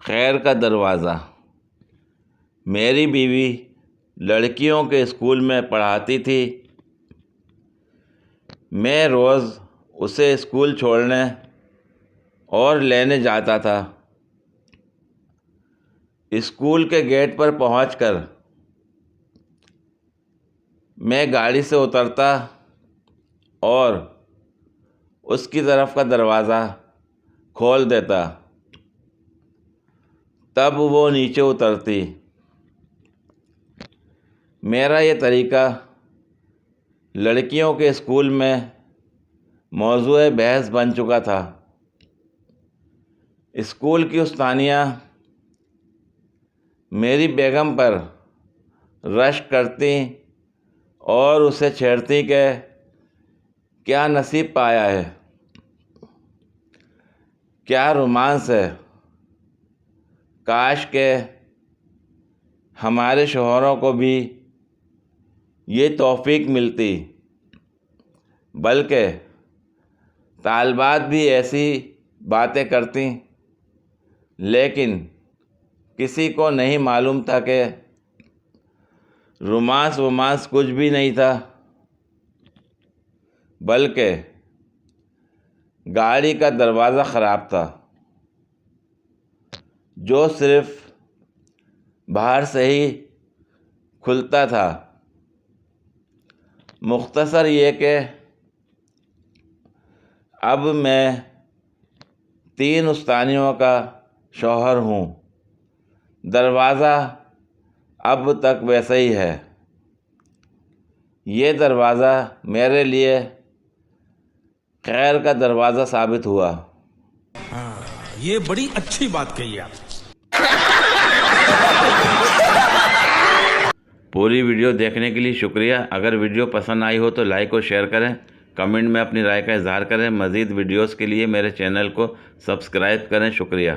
خیر کا دروازہ۔ میری بیوی لڑکیوں کے اسکول میں پڑھاتی تھی۔ میں روز اسے اسکول چھوڑنے اور لینے جاتا تھا۔ اسکول کے گیٹ پر پہنچ کر میں گاڑی سے اترتا اور اس کی طرف کا دروازہ کھول دیتا، تب وہ نیچے اترتی۔ میرا یہ طریقہ لڑکیوں کے اسکول میں موضوع بحث بن چکا تھا۔ اسکول کی استانیہ میری بیگم پر رشک کرتیں اور اسے چھیڑتیں کہ کیا نصیب پایا ہے، کیا رومانس ہے، کاش کہ ہمارے شوہروں کو بھی یہ توفیق ملتی۔ بلکہ طالبات بھی ایسی باتیں کرتیں، لیکن کسی کو نہیں معلوم تھا کہ رومانس کچھ بھی نہیں تھا، بلکہ گاڑی کا دروازہ خراب تھا، جو صرف باہر سے ہی کھلتا تھا۔ مختصر یہ کہ اب میں 3 استانیوں کا شوہر ہوں۔ دروازہ اب تک ویسا ہی ہے۔ یہ دروازہ میرے لیے خیر کا دروازہ ثابت ہوا۔ یہ بڑی اچھی بات کہی آپ۔ پوری ویڈیو دیکھنے کے لیے شکریہ۔ اگر ویڈیو پسند آئی ہو تو لائک اور شیئر کریں، کمنٹ میں اپنی رائے کا اظہار کریں۔ مزید ویڈیوز کے لیے میرے چینل کو سبسکرائب کریں۔ شکریہ۔